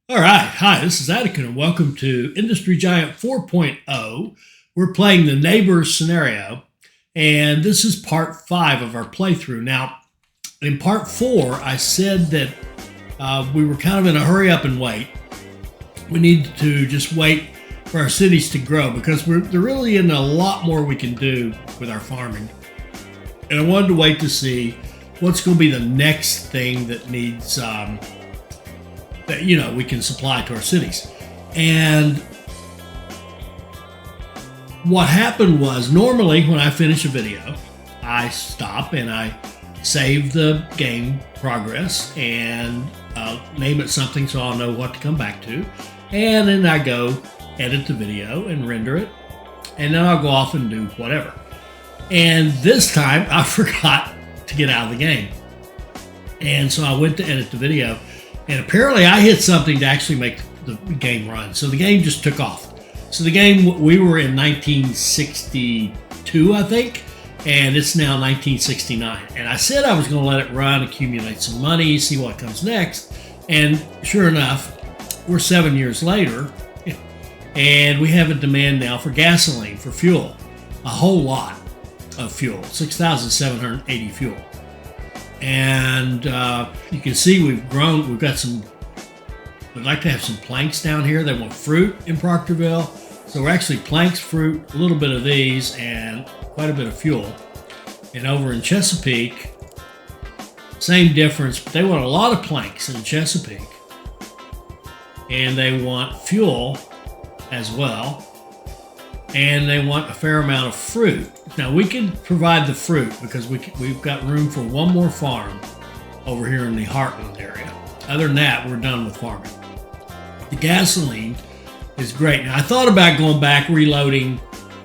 All right. Hi, this is Atticus, and welcome to Industry Giant 4.0. We're playing the neighbors scenario, and this is part 5 of our playthrough. Now, in part 4, I said that we were kind of in a hurry up and wait. We need to just wait for our cities to grow because there really isn't a lot more we can do with our farming. And I wanted to wait to see what's going to be the next thing that needs that we can supply to our cities. And what happened was, normally when I finish a video, I stop and I save the game progress and name it something so I'll know what to come back to. And then I go edit the video and render it, and then I'll go off and do whatever. And this time I forgot to get out of the game, and so I went to edit the video, and apparently I hit something to actually make the game run. So the game just took off. So the game, we were in 1962, I think, and it's now 1969. And I said I was going to let it run, accumulate some money, see what comes next. And sure enough, we're 7 years later, and we have a demand now for gasoline, for fuel. A whole lot of fuel, 6,780 fuel. And you can see we've grown. We've got some, we'd like to have some planks down here. They want fruit in Proctorville. So we're actually planks, fruit, a little bit of these, and quite a bit of fuel. And over in Chesapeake, same difference, but they want a lot of planks in Chesapeake. And they want fuel as well. And they want a fair amount of fruit. Now we can provide the fruit because we've got room for one more farm over here in the Heartland area. Other than that, we're done with farming. The gasoline is great. Now I thought about going back, reloading,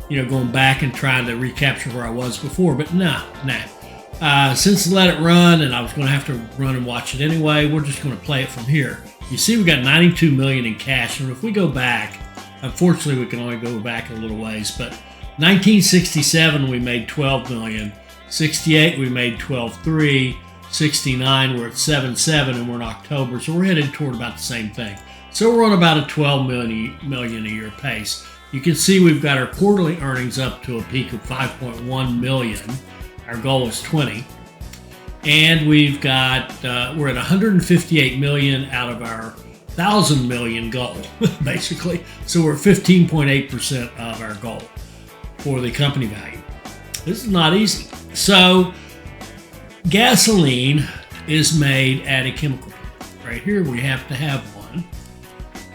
going back and trying to recapture where I was before, but nah. Since I let it run and I was going to have to run and watch it anyway, we're just going to play it from here. You see we got 92 million in cash, and if we go back, unfortunately, we can only go back a little ways, but 1967, we made 12 million. 68, we made 12.3. 69, we're at 7.7, and we're in October, so we're headed toward about the same thing. So we're on about a 12 million a year pace. You can see we've got our quarterly earnings up to a peak of 5.1 million. Our goal is 20. And we've got, we're at 158 million out of our 1,000 million goal, basically. So we're 15.8% of our goal for the company value. This is not easy. So gasoline is made at a chemical plant. Right here, we have to have one.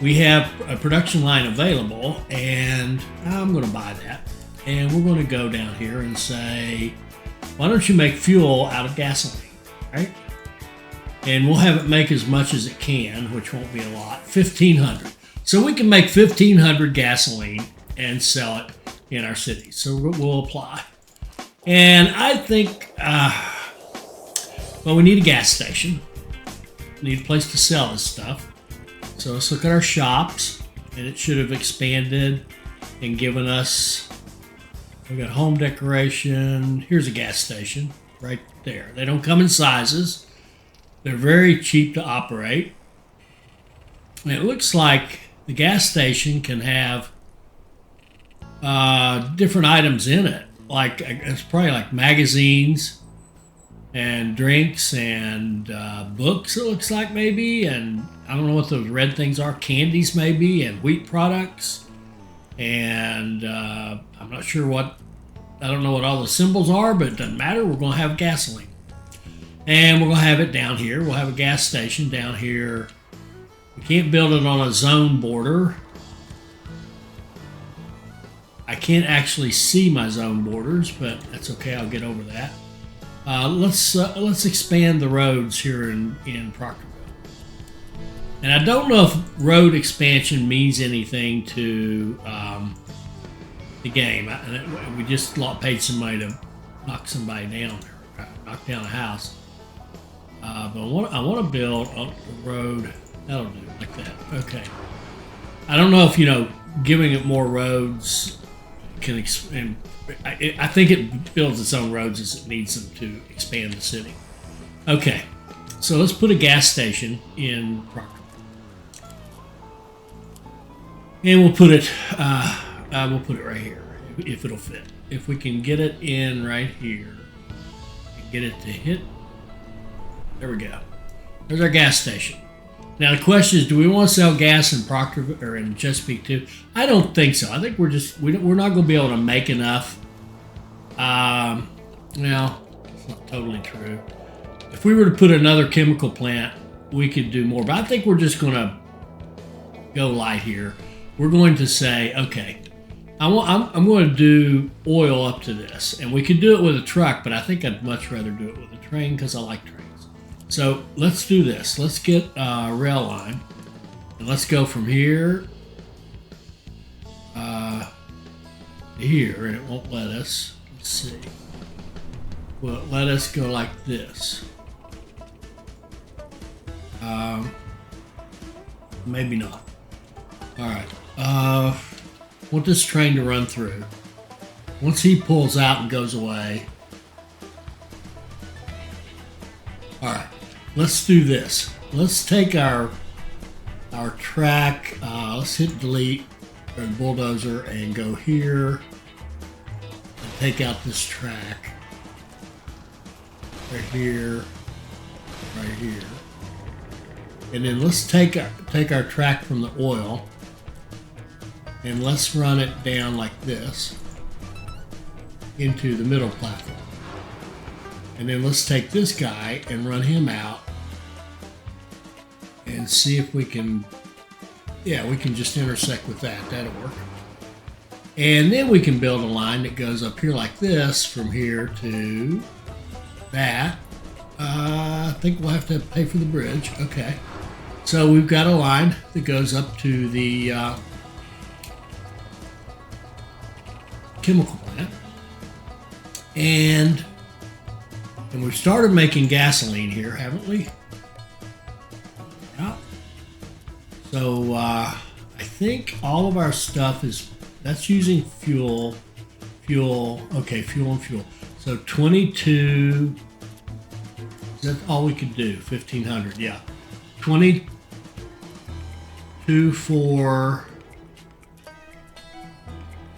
We have a production line available, and I'm going to buy that. And we're going to go down here and say, why don't you make fuel out of gasoline, right? And we'll have it make as much as it can, which won't be a lot, 1,500. So we can make 1,500 gasoline and sell it in our cities. So we'll apply. And I think, we need a gas station. We need a place to sell this stuff. So let's look at our shops, and it should have expanded and given us, we've got home decoration. Here's a gas station right there. They don't come in sizes. They're very cheap to operate. And it looks like the gas station can have different items in it. Like, it's probably like magazines and drinks and books, it looks like, maybe. And I don't know what those red things are. Candies, maybe, and wheat products. And I'm not sure I don't know what all the symbols are, but it doesn't matter. We're going to have gasoline. And we're going to have it down here. We'll have a gas station down here. We can't build it on a zone border. I can't actually see my zone borders, but that's okay. I'll get over that. Let's expand the roads here in Proctorville. And I don't know if road expansion means anything to the game. We just paid somebody to knock somebody down, knock down a house. But I want to build a road. That'll do, like that. Okay. I don't know if, giving it more roads can expand. I think it builds its own roads as it needs them to expand the city. Okay. So let's put a gas station in Proctor. And we'll put it right here if it'll fit. If we can get it in right here and get it to hit, there we go. There's our gas station. Now the question is, do we want to sell gas in Proctor or in Chesapeake too? I don't think so. I think we're not going to be able to make enough. Well, it's not totally true. If we were to put another chemical plant, we could do more. But I think we're just going to go light here. We're going to say, okay, I'm going to do oil up to this, and we could do it with a truck, but I think I'd much rather do it with a train because I like trains. So let's do this. Let's get a rail line, and let's go from here to here, and it won't let us. Let's see. Well, let us go like this. Maybe not. All right. Want this train to run through. Once he pulls out and goes away. All right. Let's do this. Let's take our track. Let's hit delete or the bulldozer and go here and take out this track. Right here. Right here. And then let's take our track from the oil and let's run it down like this into the middle platform. And then let's take this guy and run him out and see if we can, we can just intersect with that. That'll work. And then we can build a line that goes up here like this from here to that. I think we'll have to pay for the bridge. Okay. So we've got a line that goes up to the chemical plant. And we've started making gasoline here, haven't we? Yeah. So I think all of our stuff that's using fuel. Okay, fuel and fuel. So 22. Is that all we could do? 1,500, yeah. 22 for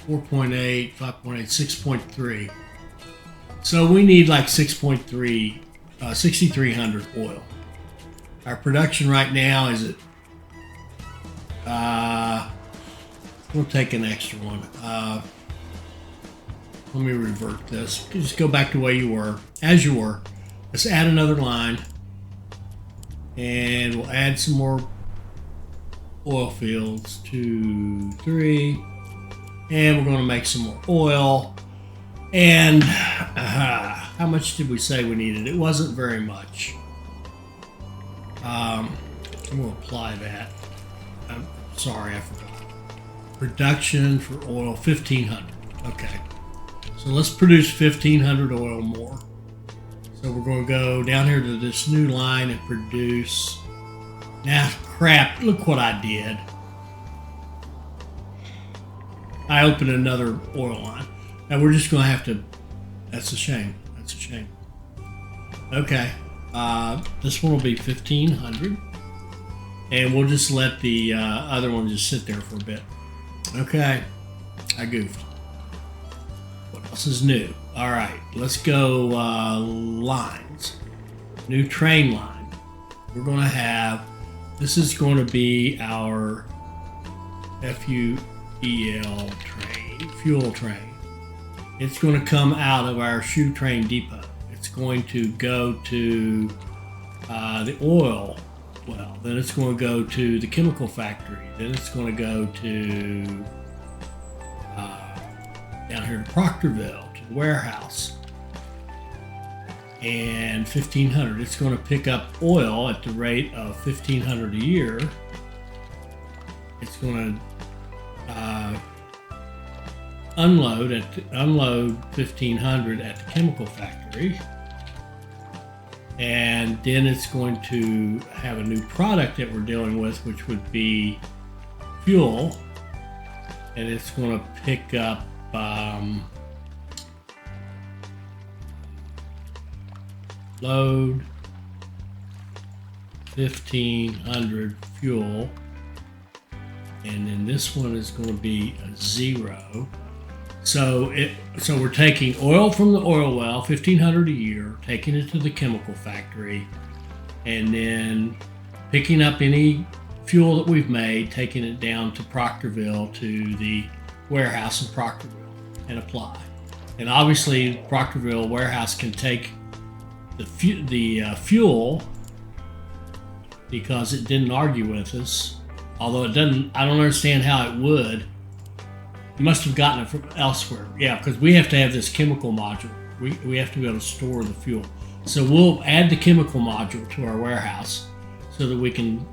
4.8, 5.8, 6.3. So we need like 6.3, 6,300 oil. Our production right now is at, we'll take an extra one. Let me revert this. Just go back to where you were, as you were. Let's add another line. And we'll add some more oil fields, 2, 3. And we're going to make some more oil. And how much did we say we needed? It wasn't very much. We'll apply that. I'm sorry, I forgot. Production for oil, 1,500. Okay. So let's produce 1,500 oil more. So we're going to go down here to this new line and produce. Now, crap, look what I did. I opened another oil line. Now we're just going to have to, that's a shame. That's a shame. Okay. This one will be 1,500. And we'll just let the other one just sit there for a bit. Okay. I goofed. What else is new? All right, let's go lines. New train line. We're going to have, this is going to be our FUEL train, fuel train. It's going to come out of our shoe train depot. It's going to go to the oil well. Then it's going to go to the chemical factory. Then it's going to go to down here to Proctorville. Warehouse. And 1,500. It's going to pick up oil at the rate of 1,500 a year. It's going to unload 1,500 at the chemical factory, and then it's going to have a new product that we're dealing with, which would be fuel, and it's going to pick up load 1,500 fuel, and then this one is going to be a 0. So we're taking oil from the oil well, $1,500 a year, taking it to the chemical factory, and then picking up any fuel that we've made, taking it down to Proctorville, to the warehouse in Proctorville, and apply. And obviously, Proctorville warehouse can take the fuel, because it didn't argue with us. Although it doesn't, I don't understand how it would. It must have gotten it from elsewhere. Yeah, because we have to have this chemical module. We have to be able to store the fuel. So we'll add the chemical module to our warehouse so that we can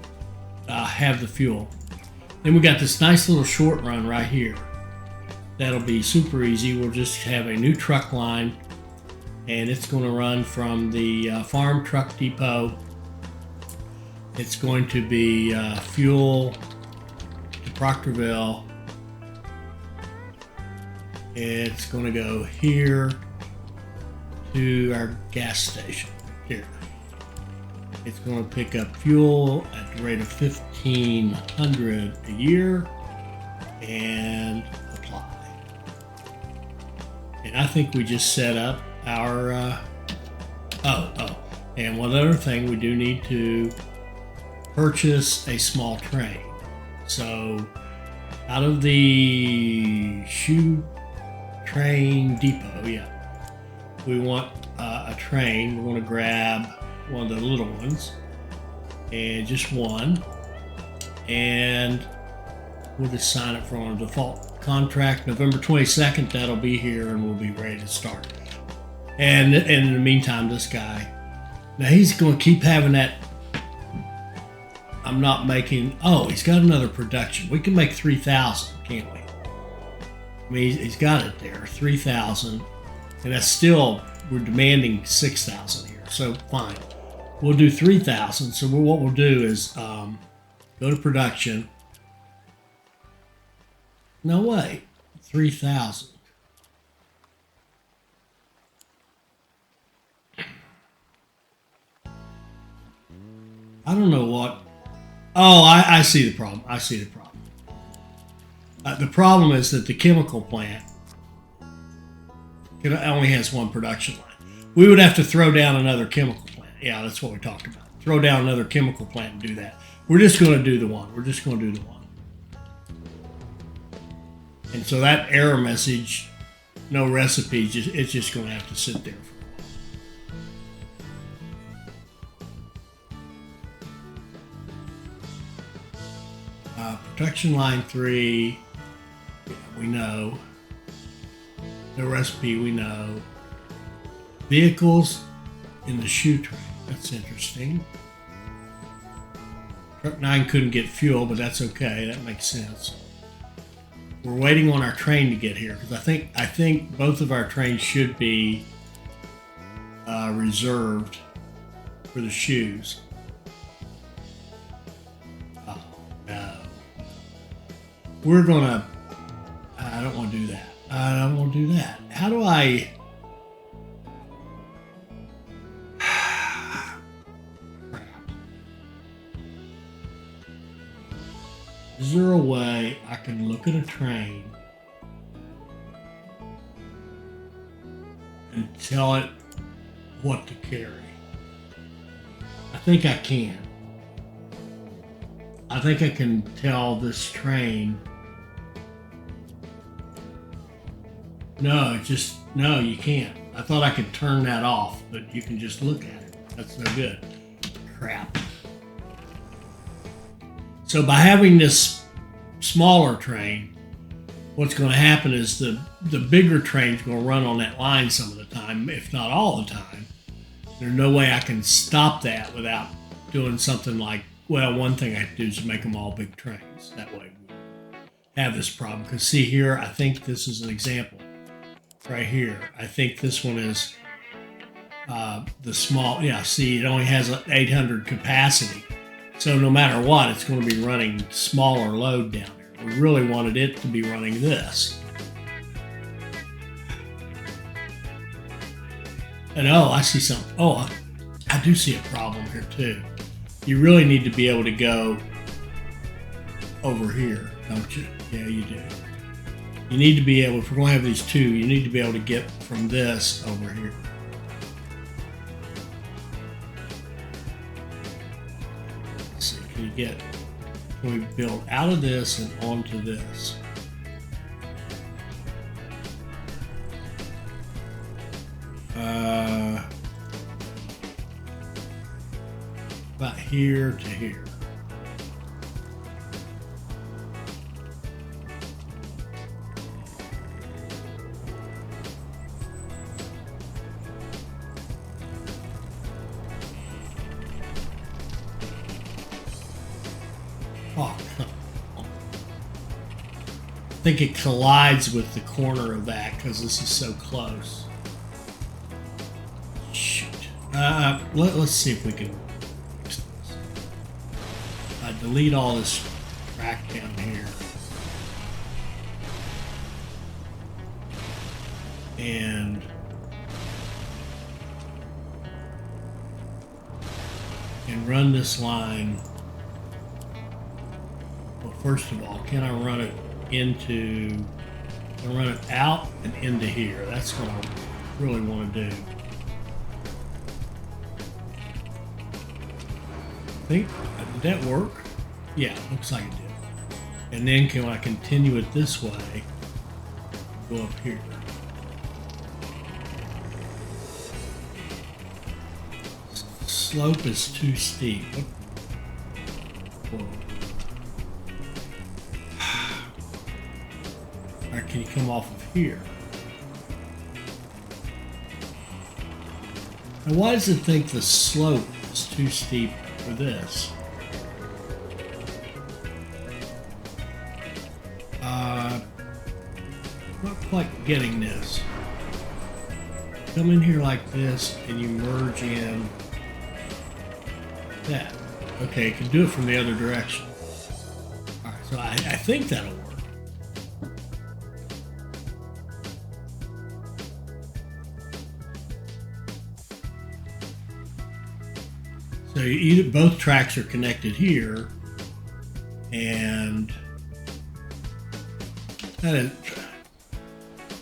have the fuel. Then we got this nice little short run right here. That'll be super easy. We'll just have a new truck line, and it's going to run from the farm truck depot. It's going to be fuel to Proctorville. It's going to go here to our gas station. Here. It's going to pick up fuel at the rate of $1,500 a year and apply. And I think we just set up our, and one other thing, we do need to purchase a small train. So out of the shoe train depot, we want a train. We're going to grab one of the little ones, and just one, and we'll just sign it for on a default contract. November 22nd, that'll be here, and we'll be ready to start. And in the meantime, this guy, now he's going to keep having that. I'm not making. Oh, he's got another production. We can make 3,000, can't we? I mean, he's got it there, 3,000, and that's still, we're demanding 6,000 here. So fine, we'll do 3,000. So what we'll do is go to production. No way, 3,000. I don't know what. Oh, I see the problem. The problem is that the chemical plant only has one production line. We would have to throw down another chemical plant. Yeah, that's what we talked about. Throw down another chemical plant and do that. We're just going to do the one. And so that error message, no recipe, it's just going to have to sit there for production line 3, we know. The recipe, we know. Vehicles in the shoe train. That's interesting. Truck 9 couldn't get fuel, but that's okay. That makes sense. We're waiting on our train to get here, because I think both of our trains should be reserved for the shoes. Oh, no. We're gonna. I don't want to do that. How do I? Is there a way I can look at a train and tell it what to carry? I think I can. I think I can tell this train. No, you can't. I thought I could turn that off, but you can just look at it. That's no good. Crap. So by having this smaller train, what's going to happen is the bigger train's going to run on that line some of the time, if not all the time. There's no way I can stop that without doing something like, well, one thing I have to do is make them all big trains. That way we have this problem. Because see here, I think this is an example. Right here, I think this one is the small. Yeah, see, it only has 800 capacity. So no matter what, it's going to be running smaller load down here. We really wanted it to be running this. And oh, I see something. Oh, I do see a problem here too. You really need to be able to go over here, don't you? Yeah, you do. You need to be able, if we're going to have these two, you need to be able to get from this over here. Let's see, can we build out of this and onto this? About here to here. Oh, I think it collides with the corner of that because this is so close. Shoot. Let's see if we can fix this. Delete all this track down here. And run this line. Well, first of all, can I run it out and into here? That's what I really want to do. Did that work? Yeah, looks like it did. And then can I continue it this way? Go up here. Slope is too steep. Whoa. Or can you come off of here? And why does it think the slope is too steep for this? Not quite getting this. Come in here like this and you merge in that. Okay, you can do it from the other direction. Alright, so I think that'll work. So both tracks are connected here, and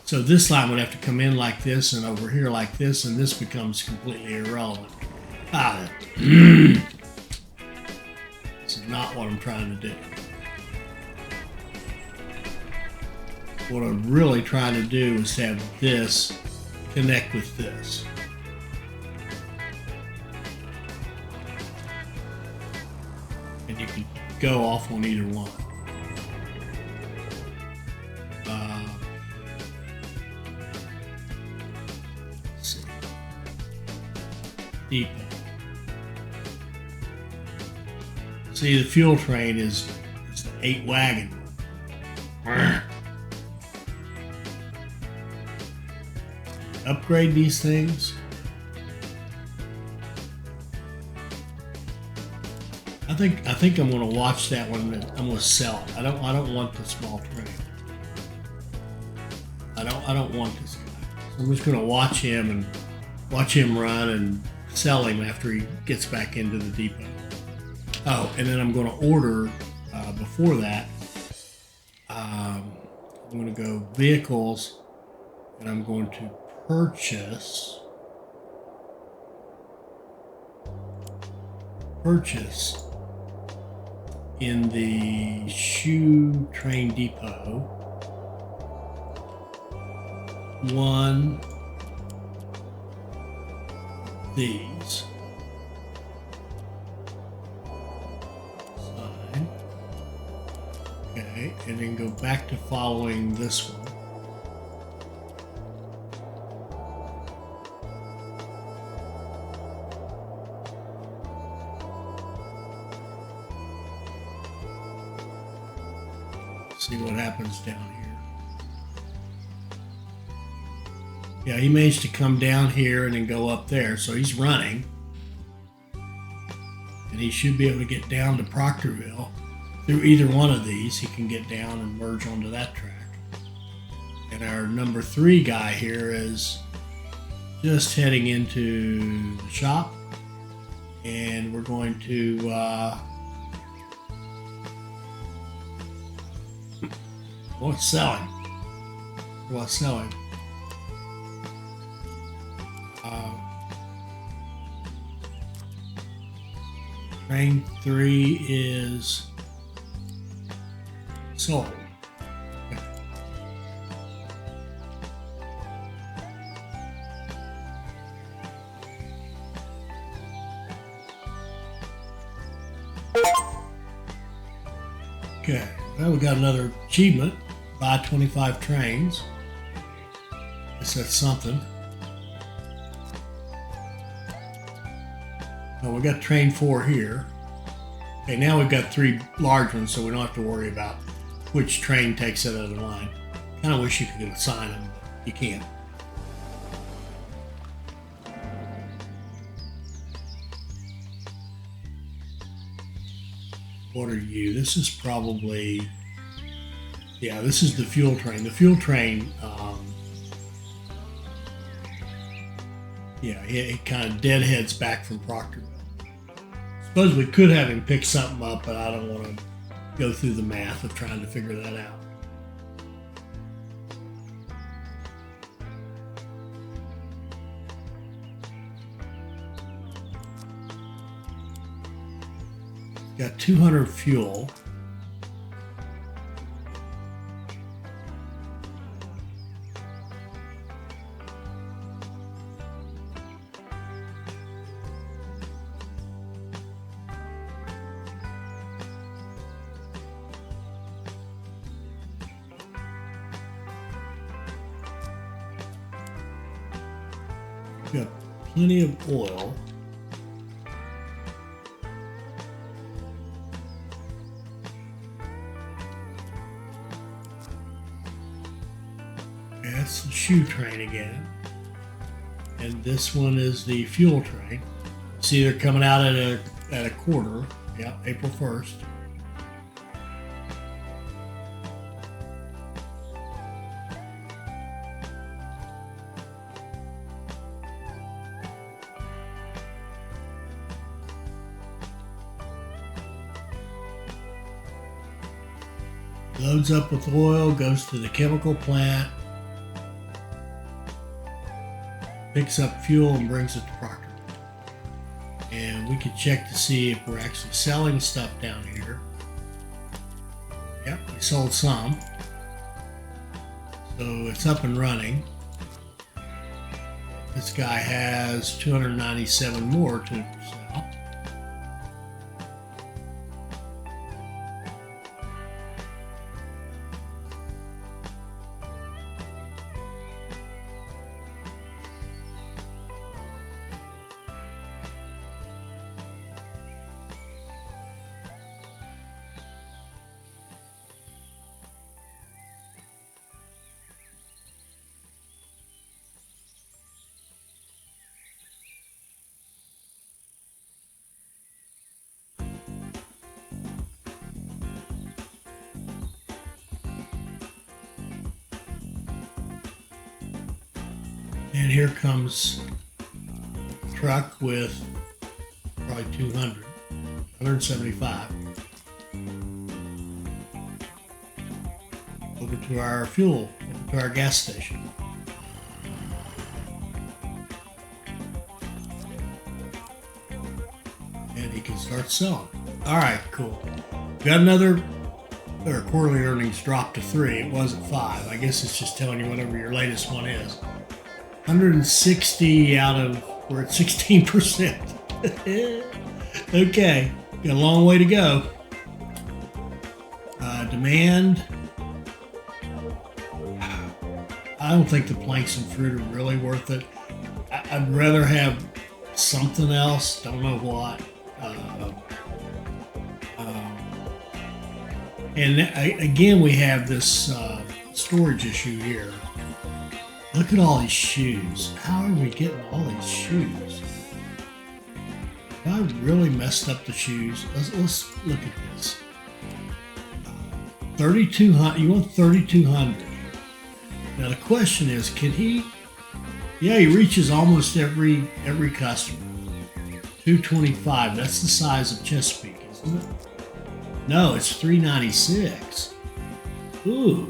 so this line would have to come in like this and over here like this, and this becomes completely irrelevant. This is not what I'm trying to do. What I'm really trying to do is have this connect with this. And you can go off on either one. Let's see. Depot. See, the fuel train is the 8 wagon. Upgrade these things. I think I'm going to watch that one. I'm going to sell it. I don't want the small train. I don't want this guy. So I'm just going to watch him run and sell him after he gets back into the depot. Oh, and then I'm going to order before that. I'm going to go vehicles, and I'm going to purchase in the shoe train depot one of these. Sign. Okay, and then go back to following this one. See what happens down here. Yeah, he managed to come down here and then go up there, so he's running. And he should be able to get down to Proctorville. Through either one of these, he can get down and merge onto that track. And our number 3 guy here is just heading into the shop. And we're going to What's selling? What's selling? Train 3 is sold. Okay, well, we got another achievement. Buy 25 trains. Guess that's something. Oh, we got train 4 here. Okay, now we've got 3 large ones, so we don't have to worry about which train takes it out of the line. Kind of wish you could assign them, but you can't. What are you? This is probably, yeah, this is the fuel train. The fuel train, yeah, it kind of deadheads back from Proctorville. Suppose we could have him pick something up, but I don't want to go through the math of trying to figure that out. Got 200 fuel. Got plenty of oil. That's the shoe train again. And this one is the fuel train. See, they're coming out at a quarter. Yeah, April 1st. Loads up with oil, goes to the chemical plant, picks up fuel and brings it to Proctor. And we can check to see if we're actually selling stuff down here. Yep, we sold some. So it's up and running. This guy has 297 more to sell. And here comes a truck with probably 175. Over to our fuel, over to our gas station. And he can start selling. All right, cool. Got another, our quarterly earnings dropped to 3. It was at 5. I guess it's just telling you whatever your latest one is. 160 out of, we're at 16%. Okay, got a long way to go. Demand. I don't think the planks and fruit are really worth it. I'd rather have something else. Don't know what. And again, we have this storage issue here. Look at all these shoes. How are we getting all these shoes? Have I really messed up the shoes? Let's look at this. 3,200. You want 3,200. Now the question is, can he? Yeah, he reaches almost every customer. 225. That's the size of Chesapeake, isn't it? No, it's 396. Ooh,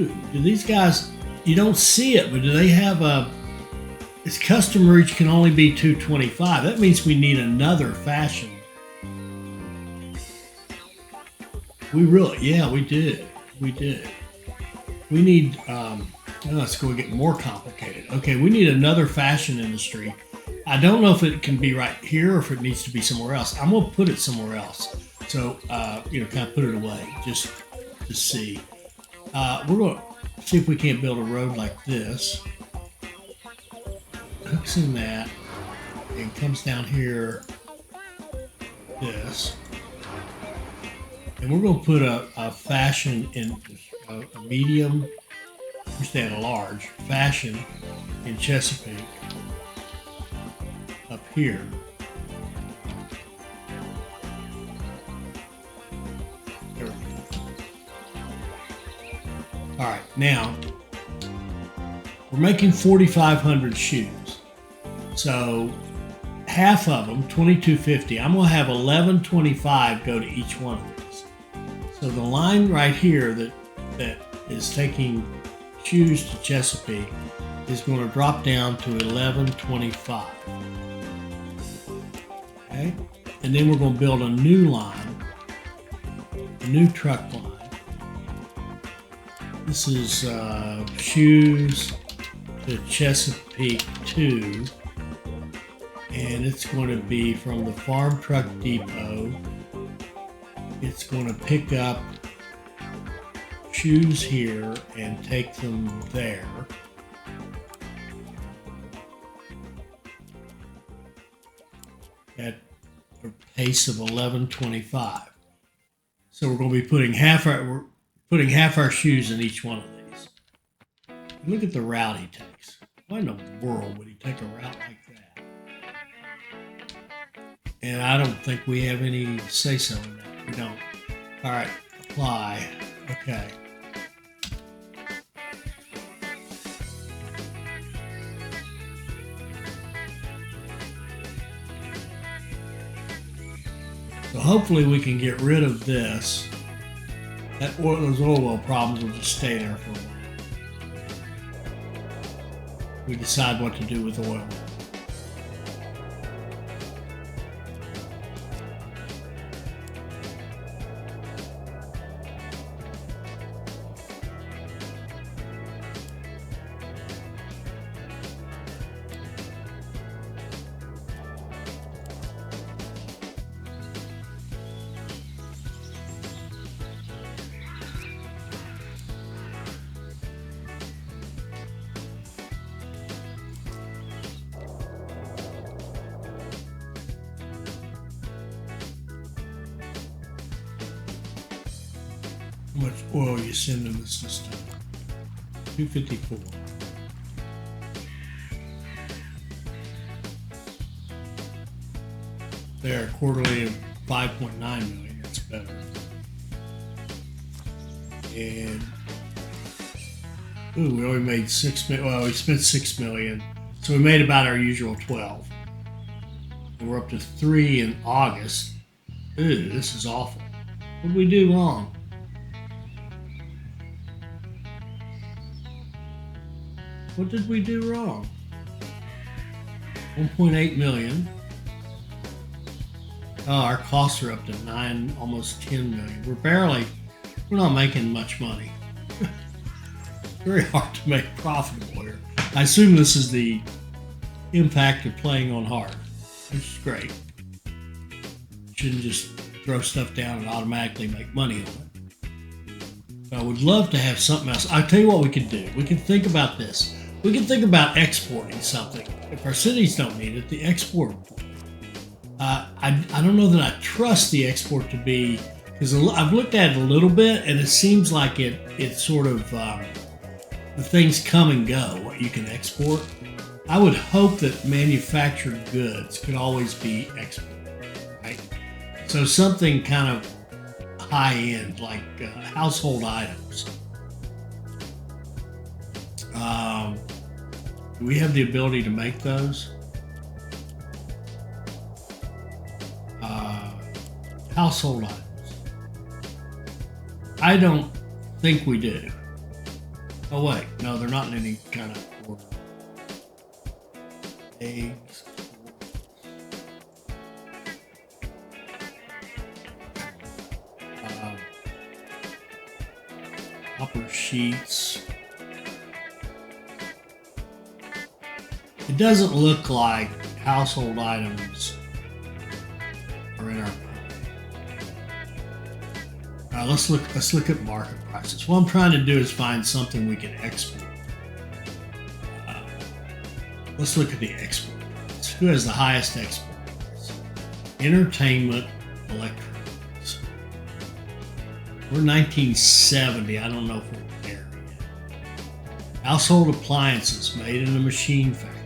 Ooh, do these guys? You don't see it, but do they have a? Its custom reach can only be 225. That means we need another fashion. Yeah, we did. We did. We need. Let's go get more complicated. Okay, we need another fashion industry. I don't know if it can be right here or if it needs to be somewhere else. I'm gonna put it somewhere else. So kind of put it away just to see. We're gonna see if we can't build a road like this. Hooks in that and comes down here. This. And we're going to put a fashion in a medium, a large fashion in Chesapeake up here. There we go. All right, now we're making 4,500 shoes. So half of them, 2,250. I'm going to have 1,125 go to each one of these. So the line right here that is taking shoes to Chesapeake is going to drop down to 1,125. Okay, and then we're going to build a new line, a new truck line. This is shoes to Chesapeake 2, and it's going to be from the Farm Truck Depot. It's going to pick up shoes here and take them there. At a pace of 1125. So we're going to be putting half our shoes in each one of these. Look at the route he takes. Why in the world would he take a route like that? And I don't think we have any say-so in that. We don't. All right, apply. Okay. So hopefully we can get rid of this. Those oil well problems will just stay there for a while. We decide what to do with oil. How much oil you send in the system? 254. There, quarterly of 5.9 million. That's better. And we only made 6 million. Well, we spent 6 million, so we made about our usual 12. And we're up to 3 in August. Ooh, this is awful. What did we do wrong? What did we do wrong? 1.8 million. Oh, our costs are up to 9, almost 10 million. We're not making much money. Very hard to make profitable here. I assume this is the impact of playing on hard, which is great. You shouldn't just throw stuff down and automatically make money on it. I would love to have something else. I'll tell you what we could do. We can think about this. We can think about exporting something. If our cities don't need it, the export. I don't know that I trust the export to be, because I've looked at it a little bit, and it seems like it's sort of the things come and go. What you can export. I would hope that manufactured goods could always be exported, right? So something kind of high end, like household items. Do we have the ability to make those? Household items. I don't think we do. Oh wait, no, they're not in any kind of order. Eggs. Copper sheets. It doesn't look like household items are in our. Let's look at market prices. What I'm trying to do is find something we can export. Let's look at the export price. Who has the highest export price? Entertainment electronics. We're 1970. I don't know if we're there yet. Household appliances made in a machine factory.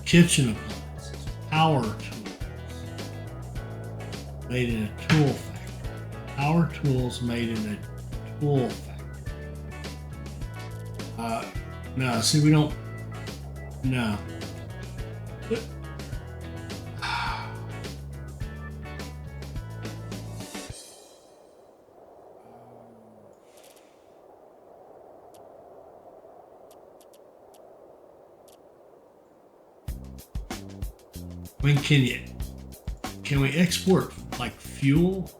Kitchen appliances. Power tools. Made in a tool factory. Power tools made in a tool factory. No, see, we don't. No. I mean, can we export like fuel?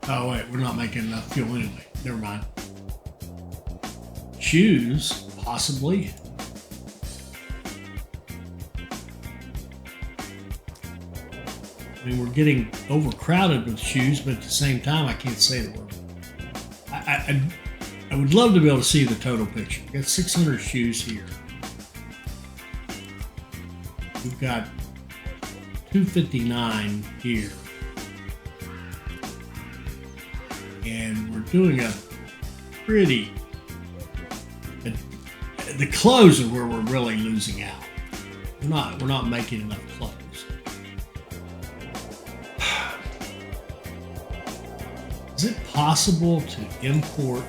Oh wait, we're not making enough fuel anyway. Never mind. Shoes, possibly. I mean, we're getting overcrowded with shoes, but at the same time, I can't say the word. I would love to be able to see the total picture. We've got 600 shoes here. We've got 259 here. And we're doing a pretty... The clothes are where we're really losing out. We're not making enough clothes. Is it possible to import?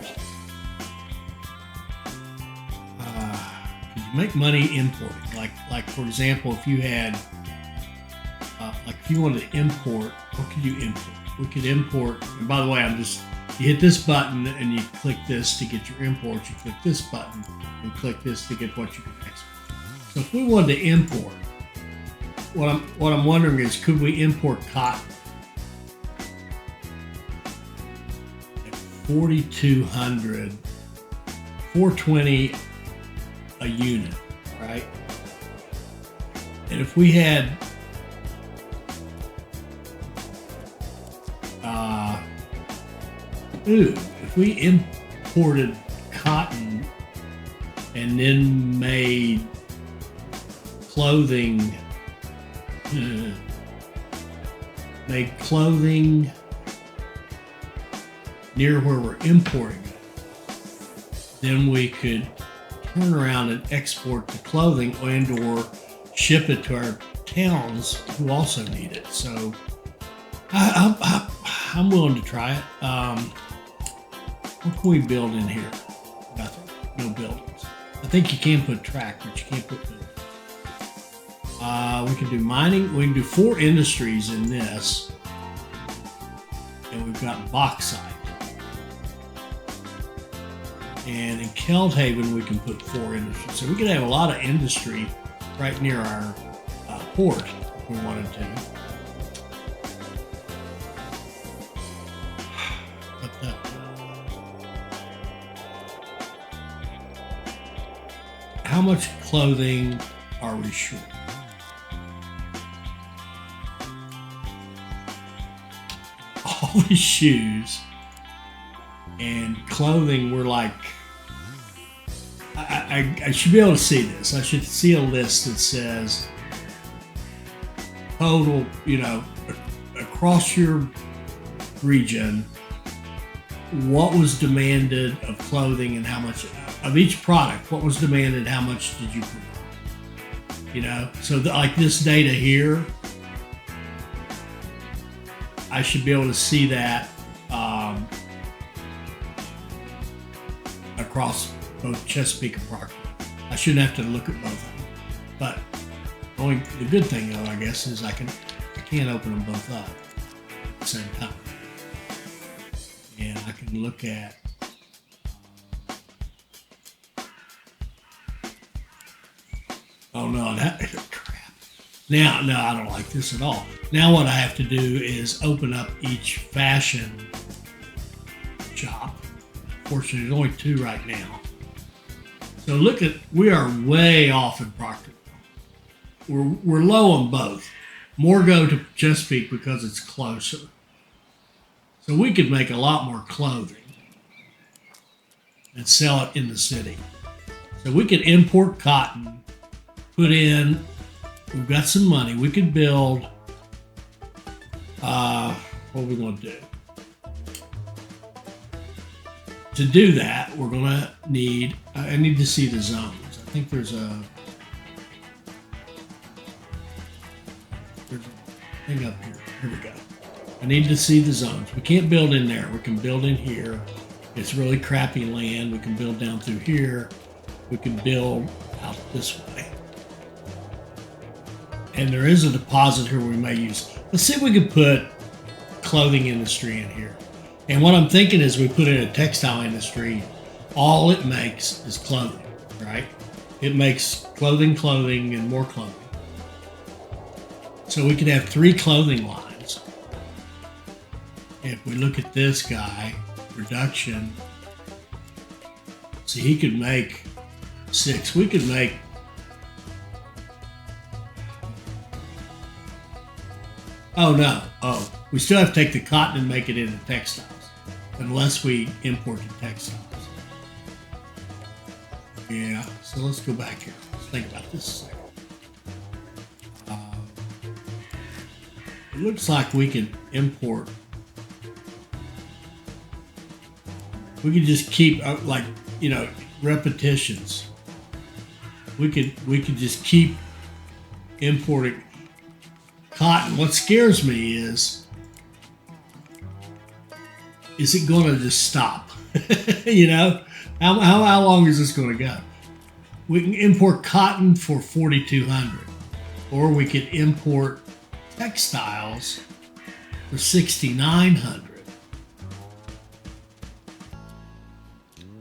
Could you make money importing? Like for example, if you had, if you wanted to import, what could you import? We could import. And by the way, you hit this button and you click this to get your imports. You click this button and click this to get what you can export. So if we wanted to import, what I'm wondering is, could we import cotton? 4,200, 420 a unit, right? And if we had if we imported cotton and then made clothing, near where we're importing it, then we could turn around and export the clothing and or ship it to our towns who also need it. So I'm willing to try it. What can we build in here? Nothing. No buildings. I think you can put track, but you can't put buildings. We can do mining. We can do 4 industries in this. And we've got bauxite. And in Keldhaven, we can put 4 industries. So we could have a lot of industry right near our port if we wanted to. But how much clothing are we short? All these shoes and clothing, we're like, I should be able to see this. I should see a list that says total, across your region, what was demanded of clothing and how much of each product, what was demanded, how much did you provide? So like this data here, I should be able to see that across both Chesapeake and Proctor. I shouldn't have to look at both of them, but Only the good thing though, I guess, is I can't open them both up at the same time, and I can look at. Oh no, that crap. Now, no, I don't like this at all. Now what I have to do is open up each fashion shop. Fortunately, there's only 2 right now. So look at, we are way off in Proctor. We're low on both. More go to Chesapeake because it's closer. So we could make a lot more clothing and sell it in the city. So we could import cotton, put in, we've got some money. We could build, what are we going to do? To do that, we're going to need, I need to see the zones. I think there's a thing up here. Here we go. I need to see the zones. We can't build in there. We can build in here. It's really crappy land. We can build down through here. We can build out this way. And there is a deposit here we may use. Let's see if we can put clothing industry in here. And what I'm thinking is we put in a textile industry, all it makes is clothing, right? It makes clothing, and more clothing. So we could have 3 clothing lines. If we look at this guy, production, see, he could make 6. We could make, oh no, we still have to take the cotton and make it into textiles, unless we import the textiles. Yeah, so let's go back here. Let's think about this a second. It looks like we can import. We could just keep like, you know, repetitions. We could just keep importing cotton. What scares me is it going to just stop? You know, how long is this going to go? We can import cotton for 4,200, or we could import textiles for 6,900.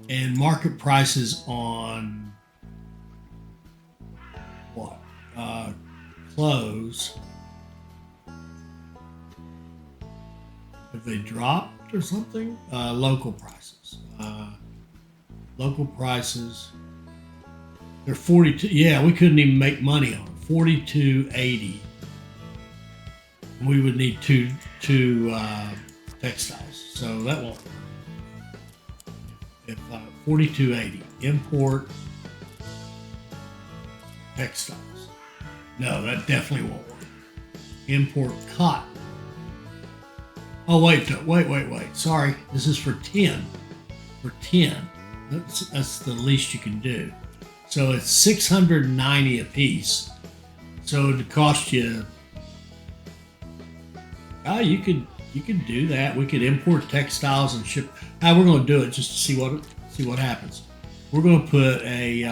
And market prices on what? Clothes. Have they dropped or something? Local prices. Local prices. They're 42. Yeah, we couldn't even make money on them. 42.80. We would need two textiles, so that won't work. If 42.80 import textiles, no, that definitely won't work. Import cotton. Oh wait. Sorry, this is for 10. For 10, that's the least you can do. So it's 690 a piece. So it'd cost you. You could do that. We could import textiles and ship. How we're going to do it just to see what happens. We're going to put a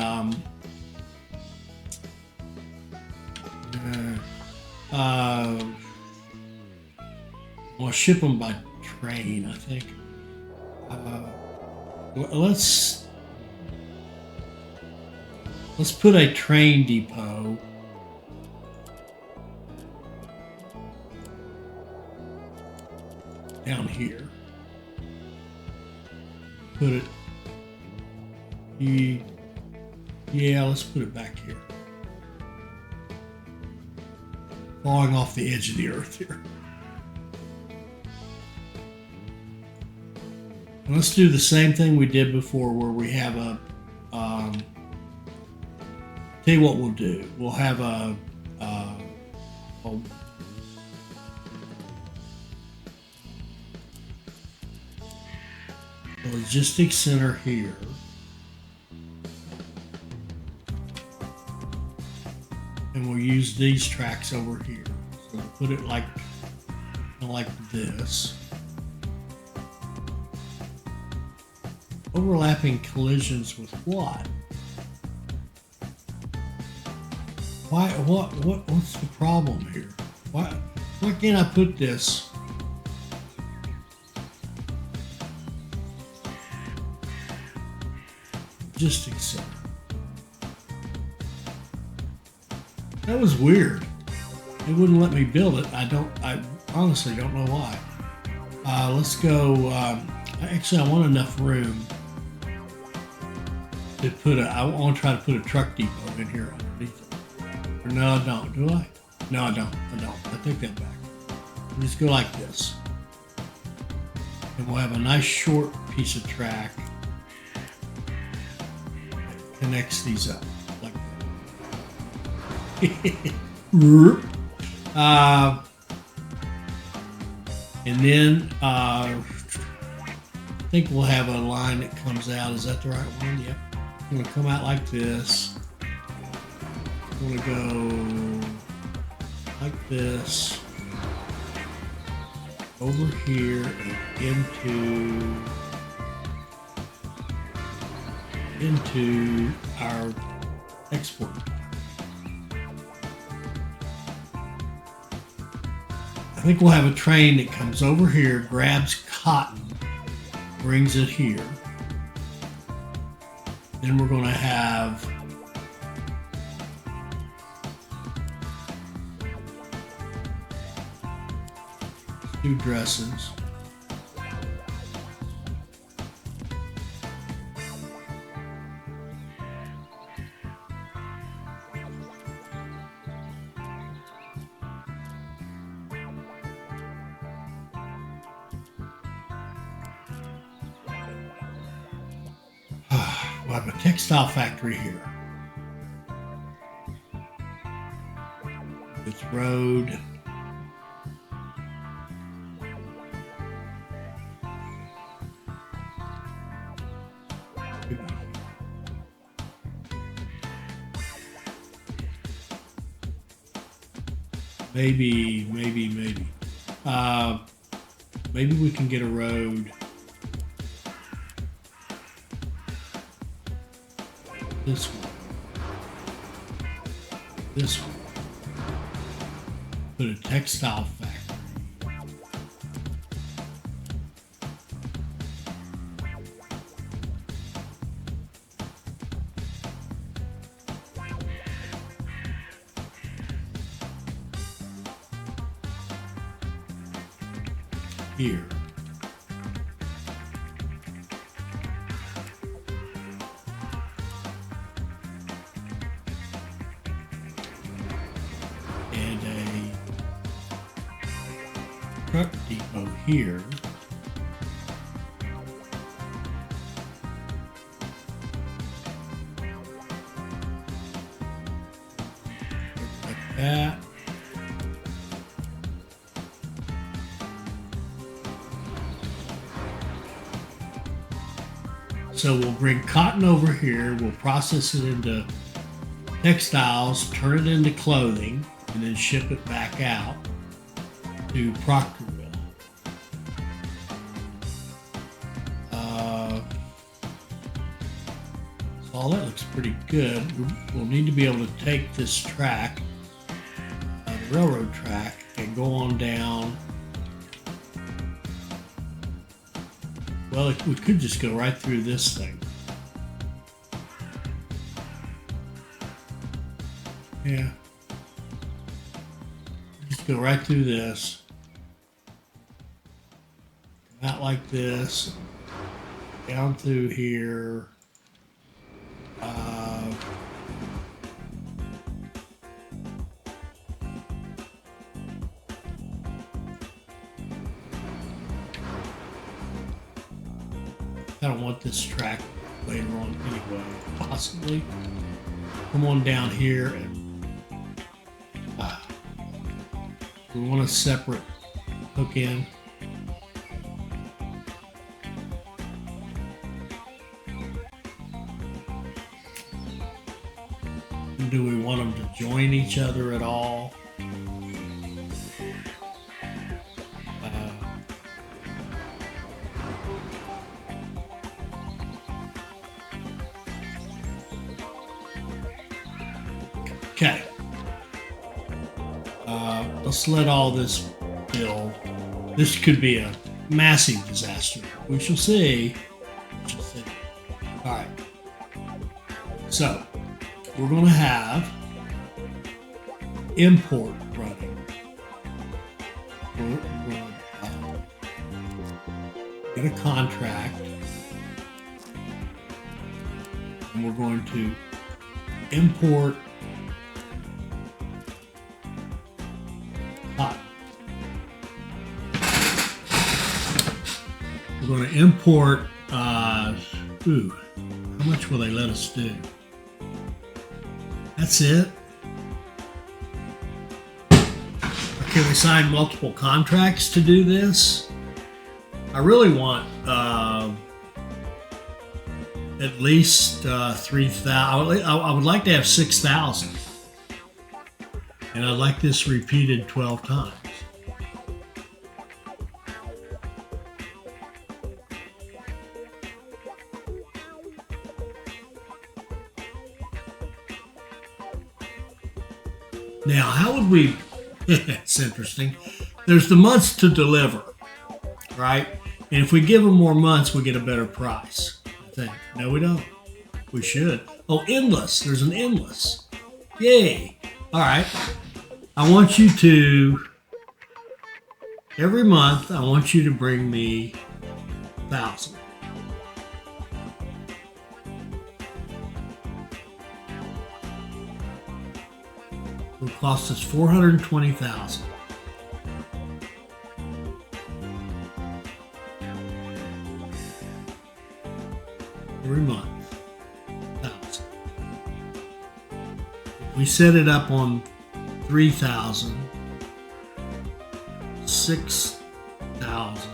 we'll ship them by train, I think. Let's put a train depot. Down here. Put it. Yeah, let's put it back here. Falling off the edge of the earth here. And let's do the same thing we did before, where we have a. Tell you what we'll do. We'll have a logistics center here. And we'll use these tracks over here. So we'll put it like this. Overlapping collisions with what? What's the problem here? Why can't I put this? Just accept. That was weird. It wouldn't let me build it. I honestly don't know why. Let's go. Actually, I want enough room to put I want to try to put a truck depot in here underneath it. Or no, I don't. Do I? No, I don't. I take that back. We'll just go like this. And we'll have a nice short piece of track that connects these up like that. And then I think we'll have a line that comes out. Is that the right one? Yep. I'm going to come out like this. I'm going to go like this over here and into our export. I think we'll have a train that comes over here, grabs cotton, brings it here. Then we're going to have two dresses. We'll have a textile factory here. This road. Maybe. Maybe we can get a road. This one. This one. Put a textile factory. Here. And a truck depot here. Like that. So we'll bring cotton over here, we'll process it into textiles, turn it into clothing, and then ship it back out to Proctorville. So all that looks pretty good. We'll need to be able to take this track, the railroad track, and go on down. Well, we could just go right through this thing. Yeah. Just go right through this. Come out like this. Down through here. I don't want this track later on anyway. Possibly. Come on down here and we want a separate hook in. Do we want them to join each other at all? Okay, let's let all this build. This could be a massive disaster. We shall see. We shall see. All right. So we're going to have import running. We're going to get a contract, and we're going to import cotton. We're going to import, how much will they let us do? That's it. Can we sign multiple contracts to do this? I really want at least 3,000. I would like to have 6,000. And I'd like this repeated 12 times. Now, how would we, it's interesting. There's the months to deliver, right? And if we give them more months, we get a better price, I think. No, we don't. We should. Oh, endless. There's an endless. Yay. All right. I want you to, every month, I want you to bring me 1,000. It will cost us $420,000. Every month, 1,000. If we set it up on 3,000, 6,000.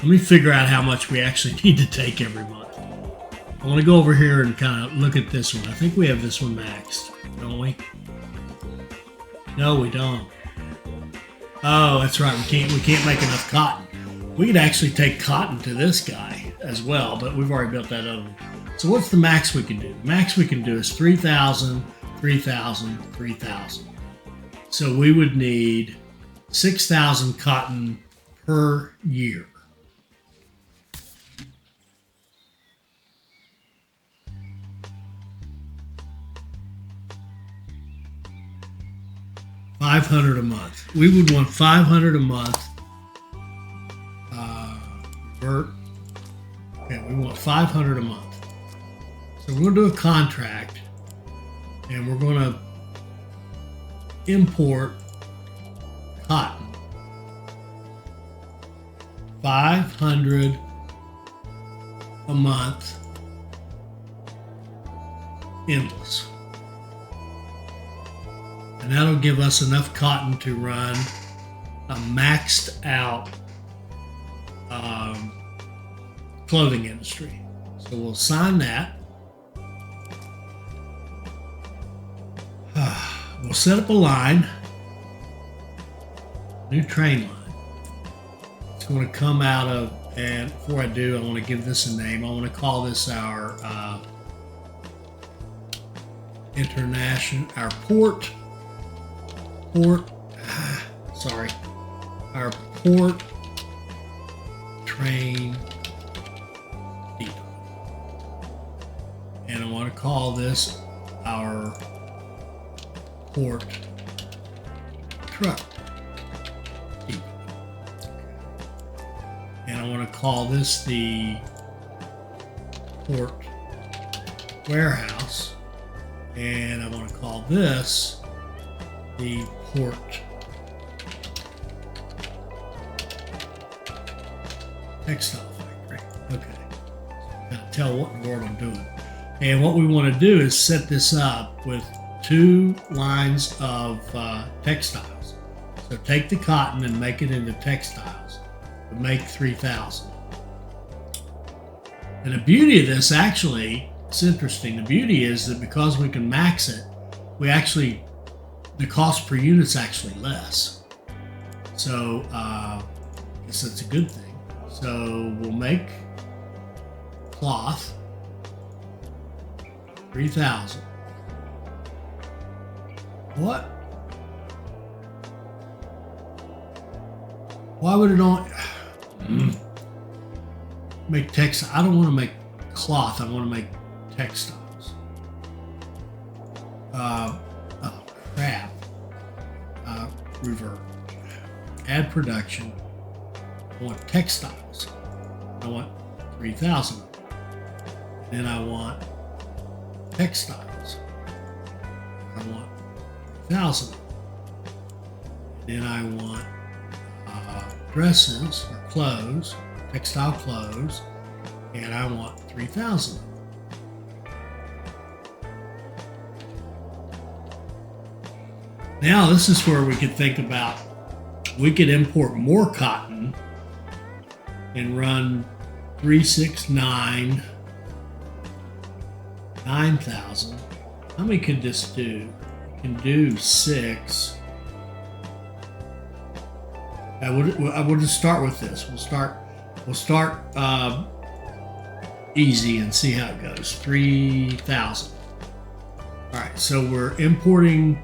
Let me figure out how much we actually need to take every month. I want to go over here and kind of look at this one. I think we have this one maxed, don't we? No, we don't. Oh, that's right. We can't make enough cotton. We could actually take cotton to this guy as well, but we've already built that other one. So what's the max we can do? The max we can do is 3,000, 3,000, 3,000. So we would need 6,000 cotton per year. $500 a month. We would want $500 a month. Revert. Okay, we want $500 a month. So we're going to do a contract, and we're going to import cotton. $500 a month. Endless. And that'll give us enough cotton to run a maxed out clothing industry. So we'll sign that. We'll set up a line, new train line. It's going to come out of, and before I do, I want to give this a name. I want to call this our our port train depot. And I want to call this our port truck depot. And I want to call this the port warehouse. And I want to call this the port textile factory. Okay. Kind of tell what in the world I'm doing. And what we want to do is set this up with 2 lines of textiles. So take the cotton and make it into textiles. To make 3,000. And the beauty of this, actually, it's interesting. The beauty is that because we can max it, the cost per unit's actually less. So I guess that's a good thing. So we'll make cloth, 3,000. What? Why would it only make textile? I don't want to make cloth. I want to make textiles. Oh crap. Revert. Add production. I want textiles. I want 3,000. Then I want textiles. I want 1,000. Then I want dresses or clothes, textile clothes, and I want 3,000. Now this is where we could think about, we could import more cotton and run 369, 9,000. How many could this do? We can do 6. We'll just start with this. We'll start easy and see how it goes. 3,000. All right, so we're importing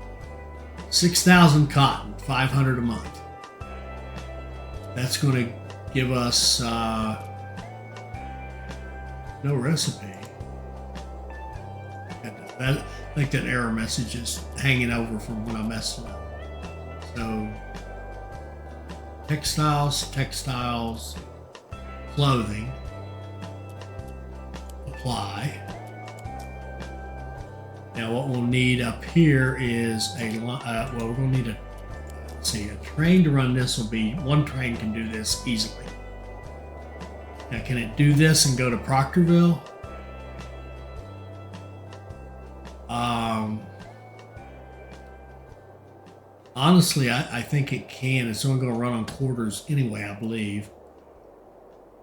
6,000 cotton, 500 a month. That's going to give us no recipe. I think that error message is hanging over from when I messed it up. So textiles, clothing, apply. Now what we'll need up here is we're going to need a train to run this. Will be one train can do this easily. Now can it do this and go to Proctorville? Honestly, I think it can. It's only going to run on quarters anyway, I believe.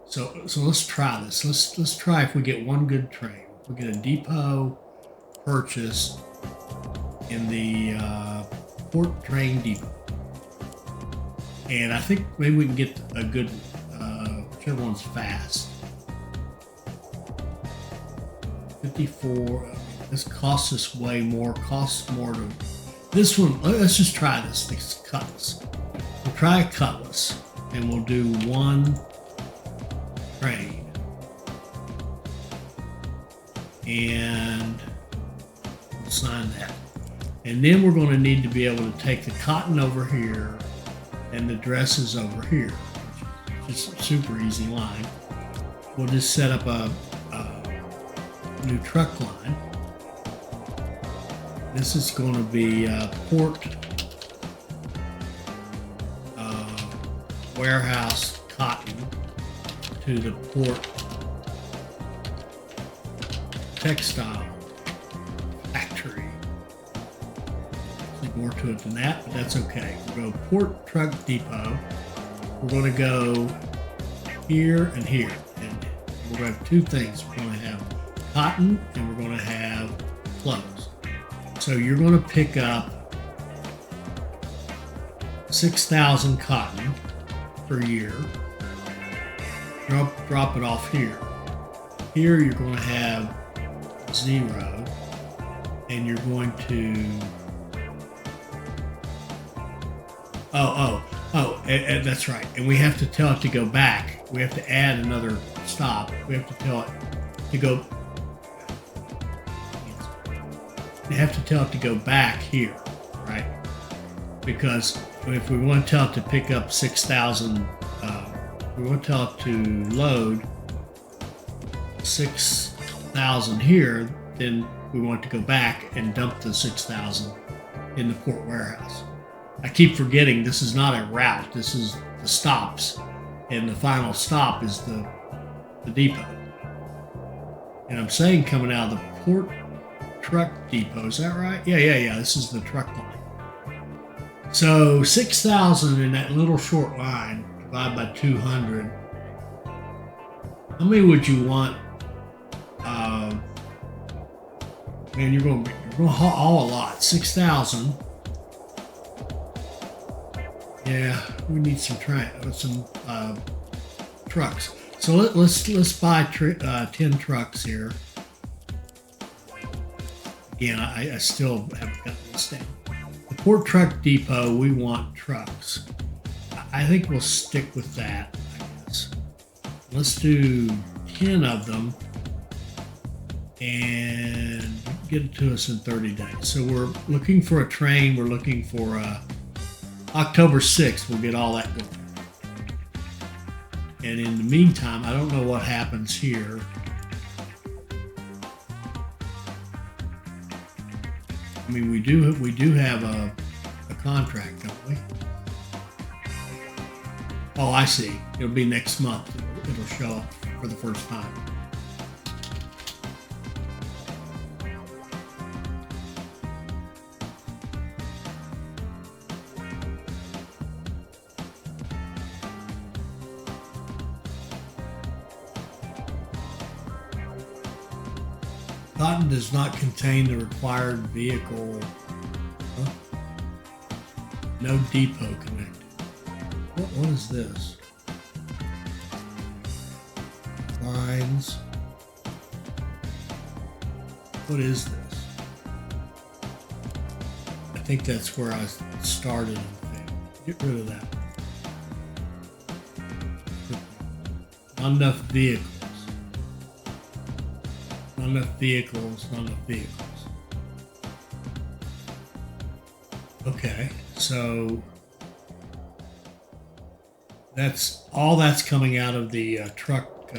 So let's try this. Let's try if we get one good train. We get a depot purchase in the Port Train Depot, and I think maybe we can get a good whichever one's fast. 54. This costs us way more. Costs more to. This one, let's just try this. This cutlass. We'll try a cutlass, and we'll do one train. And we'll sign that. And then we're going to need to be able to take the cotton over here and the dresses over here. Just a super easy line. We'll just set up a new truck line. This is going to be port warehouse cotton to the port textile factory. There's more to it than that, but that's okay. We'll go port truck depot. We're going to go here and here, and we're going to have two things. We're going to have cotton and we're going to have clothes. So you're going to pick up 6,000 cotton per year. Drop it off here. Here you're going to have 0, and you're going to. That's right. And we have to tell it to go back. We have to add another stop. We have to tell it to go. You have to tell it to go back here, right? Because if we want to tell it to pick up 6,000, we want to tell it to load 6,000 here, then we want to go back and dump the 6,000 in the port warehouse. I keep forgetting this is not a route. This is the stops, and the final stop is the depot. And I'm saying coming out of the port truck depot, is that right? Yeah. This is the truck line. So 6,000 in that little short line divided by 200. How many would you want? Man, you're going to haul a lot. 6,000. Yeah, we need some trucks. So let's buy 10 trucks here. Again, I still haven't gotten this down. The Port Truck Depot, we want trucks. I think we'll stick with that, I guess. Let's do 10 of them and get it to us in 30 days. So we're looking for a train. We're looking for October 6th. We'll get all that going. And in the meantime, I don't know what happens here. I mean, we do have a contract, don't we? Oh, I see. It'll be next month. It'll show up for the first time. Cotton does not contain the required vehicle. Huh? No depot connected. What is this? Lines. What is this? I think that's where I started. Get rid of that. Not enough vehicles. Not enough vehicles. Not enough vehicles. Okay, so that's coming out of the truck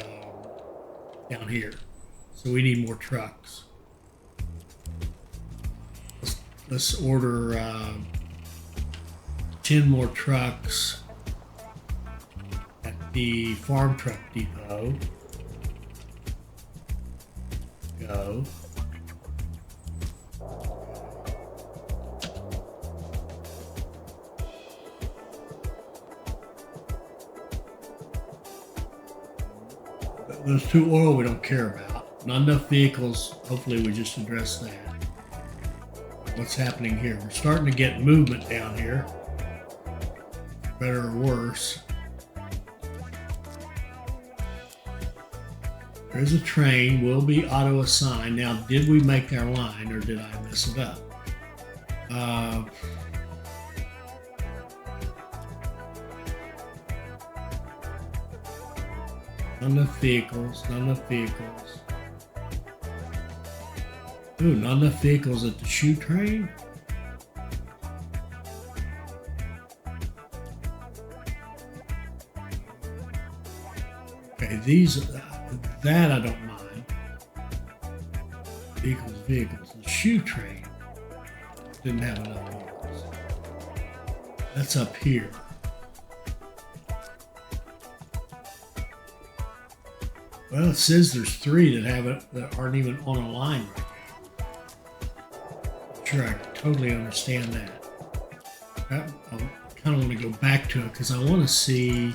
down here. So we need more trucks. Let's order 10 more trucks at the Farm Truck Depot. Go. Those two oil we don't care about. Not enough vehicles. Hopefully we just address that. What's happening here? We're starting to get movement down here. Better or worse. There's a train, will be auto assigned. Now, did we make our line or did I mess it up? Not enough vehicles, not enough vehicles. Ooh, not enough vehicles at the shoe train? Okay, that I don't mind. Vehicles. The shoe train didn't have enough vehicles. That's up here. Well, it says there's 3 that aren't even on a line right now. I'm sure I totally understand that. I kind of want to go back to it because I want to see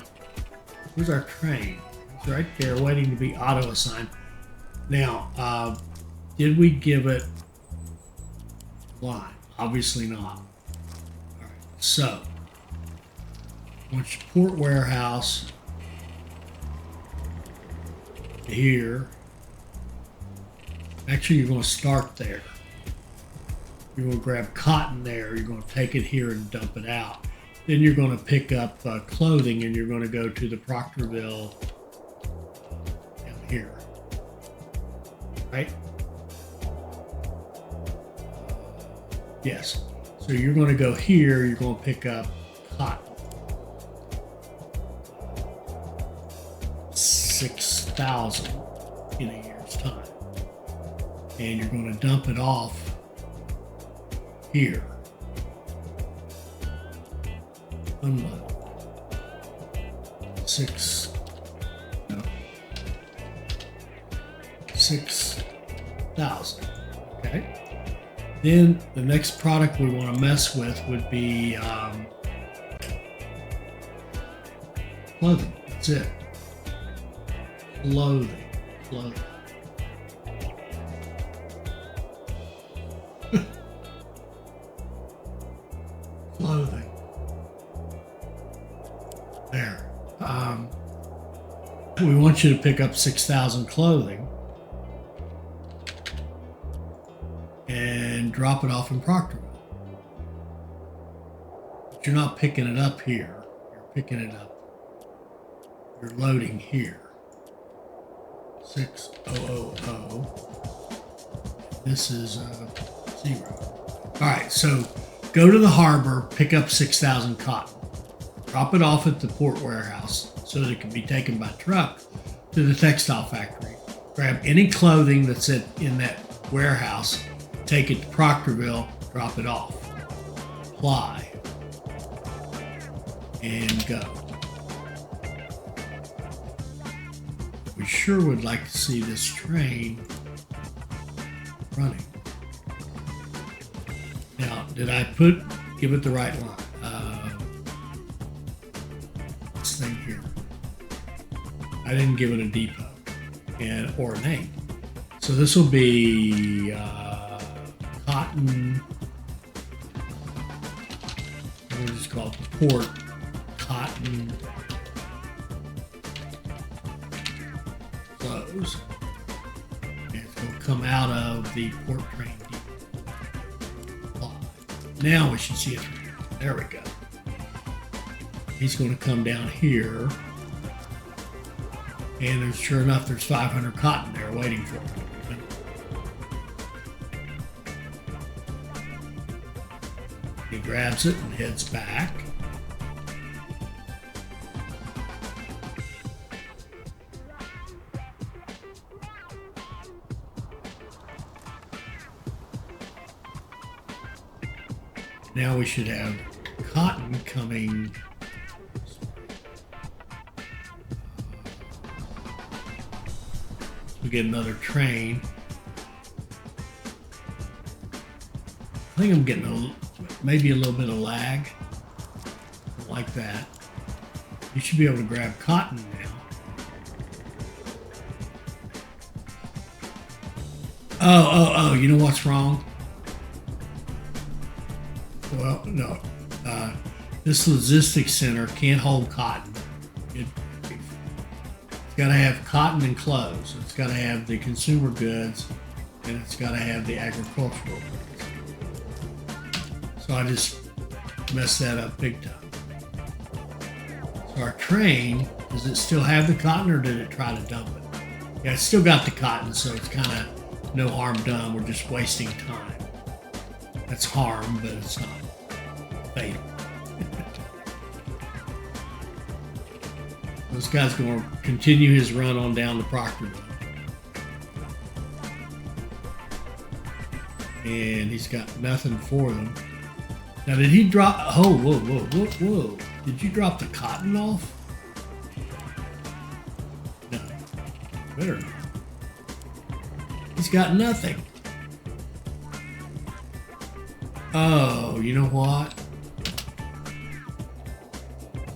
where's our train. It's right there waiting to be auto assigned. Now, did we give it line? Obviously not. All right, so once you port warehouse here, actually you're going to start there. You're going to grab cotton there. You're going to take it here and dump it out. Then you're going to pick up clothing and you're going to go to the Proctorville down here, right? Yes. So you're going to go here. You're going to pick up cotton. 6,000 in a year's time. And you're going to dump it off here. Unload. 6,000. Okay. Then the next product we want to mess with would be clothing. That's it. Clothing. Clothing. There. We want you to pick up 6,000 clothing. And drop it off in Proctorville. But you're not picking it up here. You're picking it up. You're loading here. 6000. This is 0. All right, so go to the harbor, pick up 6,000 cotton. Drop it off at the port warehouse so that it can be taken by truck to the textile factory. Grab any clothing that's in that warehouse, take it to Proctorville, drop it off. Apply. And go. We sure would like to see this train running. Now, did I give it the right line? This thing here. I didn't give it a depot or a name. So this will be cotton. What is it called? Port cotton clothes. And it's going to come out of the port train depot. Now we should see it. There we go. He's going to come down here. And sure enough, there's 500 cotton there waiting for him. He grabs it and heads back. Now we should have cotton coming. We get another train. I think I'm getting maybe a little bit of lag. Like that. You should be able to grab cotton now. Oh, you know what's wrong? Well, no. This logistics center can't hold cotton. It's got to have cotton and clothes. It's got to have the consumer goods, and it's got to have the agricultural goods. So I just messed that up big time. So our train, does it still have the cotton, or did it try to dump it? Yeah, it's still got the cotton, so it's kind of no harm done. We're just wasting time. That's harm, but it's not fatal. This guy's going to continue his run on down to Proctorville. And he's got nothing for them. Now, did he drop? Oh, whoa. Did you drop the cotton off? No. Better not. He's got nothing. Oh, you know what?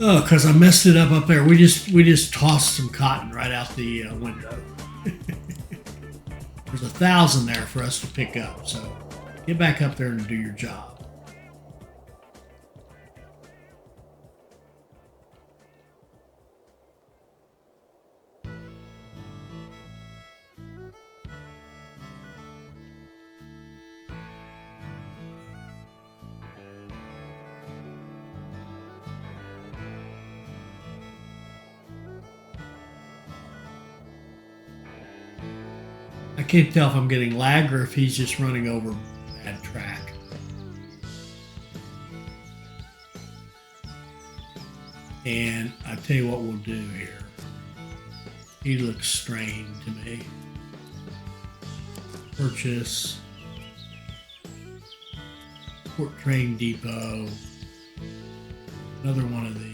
Oh, because I messed it up there. We just tossed some cotton right out the window. There's 1,000 there for us to pick up. So get back up there and do your job. I can't tell if I'm getting lag or if he's just running over bad track. And I tell you what we'll do here. He looks strained to me. Purchase. Port Train Depot. Another one of these.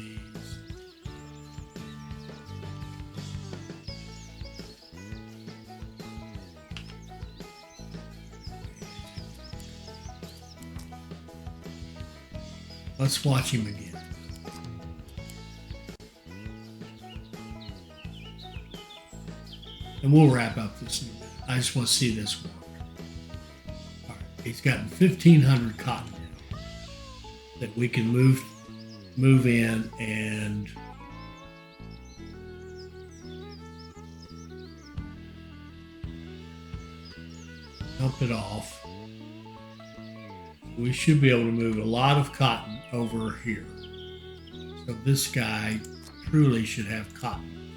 Let's watch him again. And we'll wrap up this in a minute. I just want to see this work. All right, he's gotten 1,500 cotton now that we can move in and dump it off. We should be able to move a lot of cotton over here. So this guy truly should have cotton.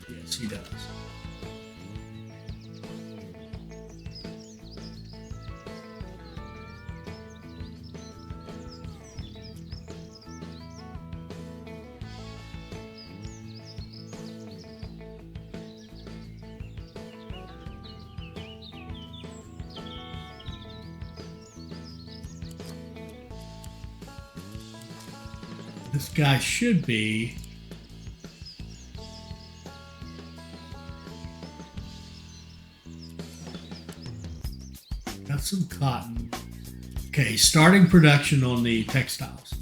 Yes, he does. This guy should be got some cotton. Okay, starting production on the textiles.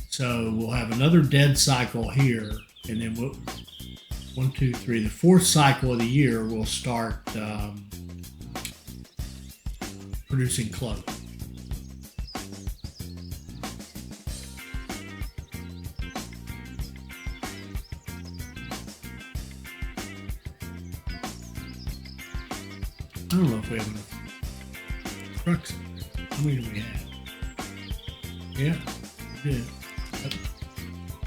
So we'll have another dead cycle here, and then we'll 1, 2, 3. The fourth cycle of the year we'll start producing clothes. I don't know if we have enough trucks. How many do we have? Yeah, we did.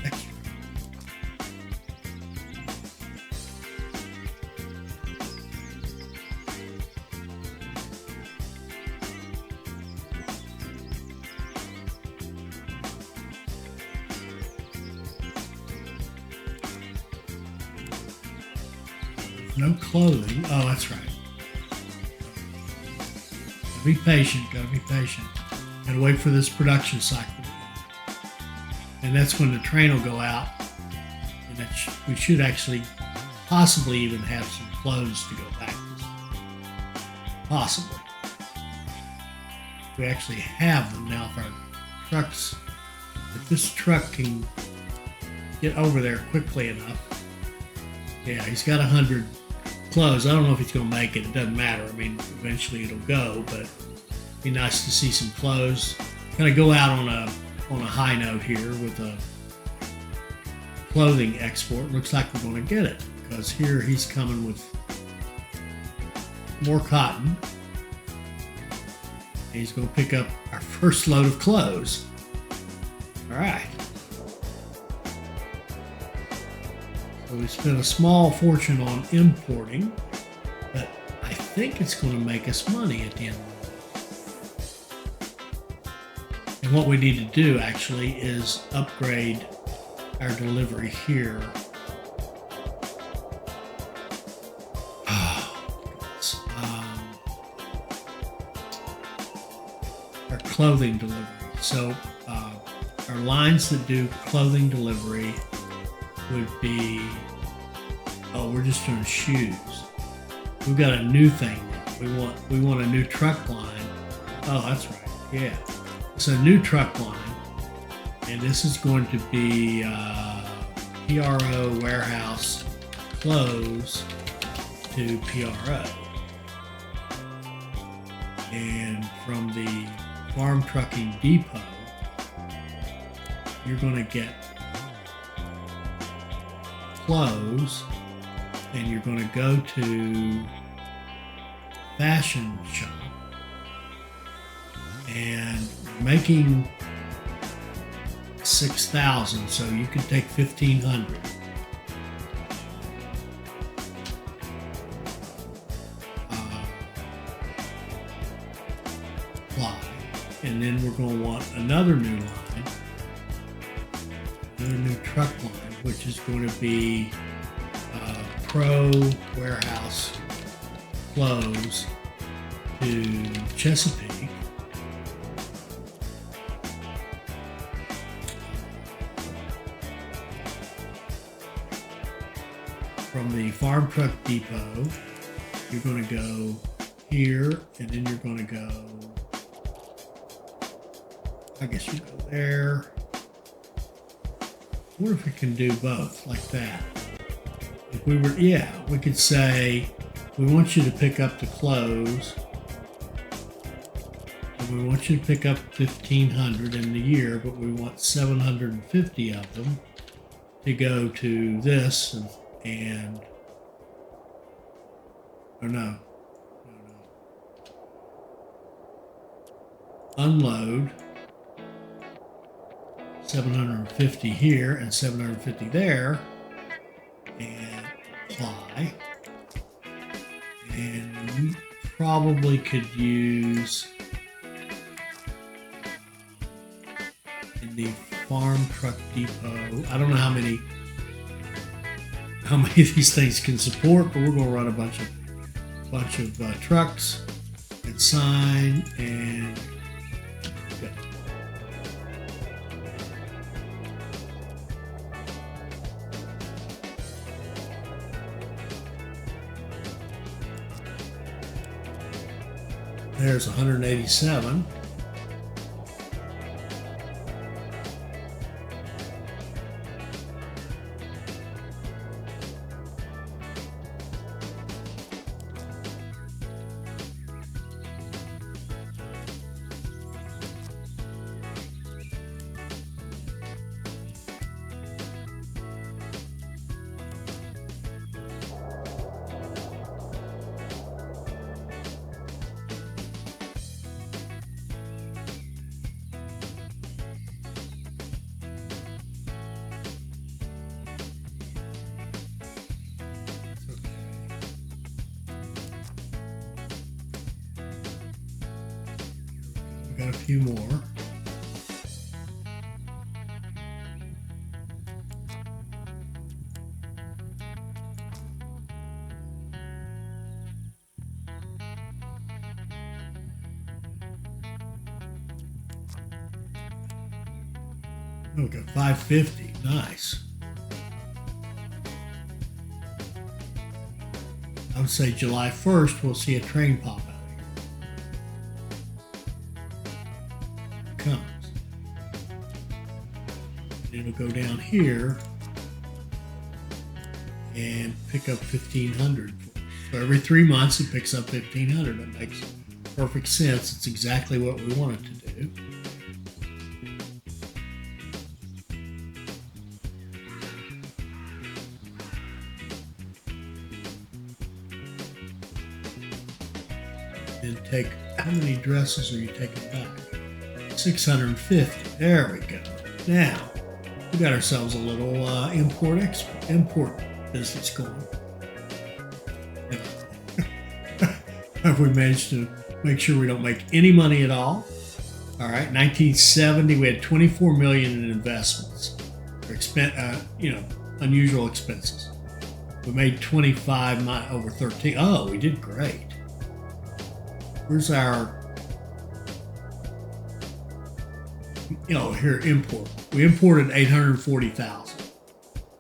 Extra. No clothing. Oh, that's right. Be patient, gotta be patient. Gotta wait for this production cycle. And that's when the train will go out. And that we should actually possibly even have some clothes to go back to. Possibly. We actually have them now for our trucks. If this truck can get over there quickly enough. Yeah, he's got 100 clothes. I don't know if he's going to make it. It doesn't matter. I mean, eventually it'll go, but it'd be nice to see some clothes. Kind of go out on a high note here with a clothing export. Looks like we're going to get it because here he's coming with more cotton. And he's going to pick up our first load of clothes. All right. So we spent a small fortune on importing, but I think it's going to make us money at the end of the day. And what we need to do actually is upgrade our delivery here. Our clothing delivery. So our lines that do clothing delivery would be, we're just doing shoes. We've got a new thing now. We want a new truck line. Oh, that's right. Yeah. It's a new truck line. And this is going to be PRO warehouse clothes to PRO. And from the farm trucking depot, you're going to get clothes, and you're going to go to fashion shop, and making 6,000, so you can take 1,500. Fly, and then we're going to want another new line, another new truck line, which is going to be Pro Warehouse Clothes to Chesapeake. From the Farm Truck Depot, you're going to go here, and then you're going to go, I guess you go there. I wonder if we can do both like that. If we were, yeah, we could say, we want you to pick up the clothes, and we want you to pick up 1,500 in the year, but we want 750 of them to go to this and oh no. unload 750 here and 750 there, and apply. And we probably could use in the farm truck depot. I don't know how many of these things can support, but we're going to run a bunch of trucks and sign and go. There's 187. Got a few more. Oh, got 550. Nice. I would say July 1st, we'll see a train pop out. Comes. And it'll go down here and pick up 1,500. So every 3 months it picks up 1,500. That makes perfect sense. It's exactly what we want it to do. And take, how many dresses are you taking back? 650. There we go. Now, we got ourselves a little import business going. Have we managed to make sure we don't make any money at all? All right, 1970, we had 24 million in investments, or unusual expenses. We made 25 over 13. Oh, we did great. Where's our, here, import. We imported 840,000.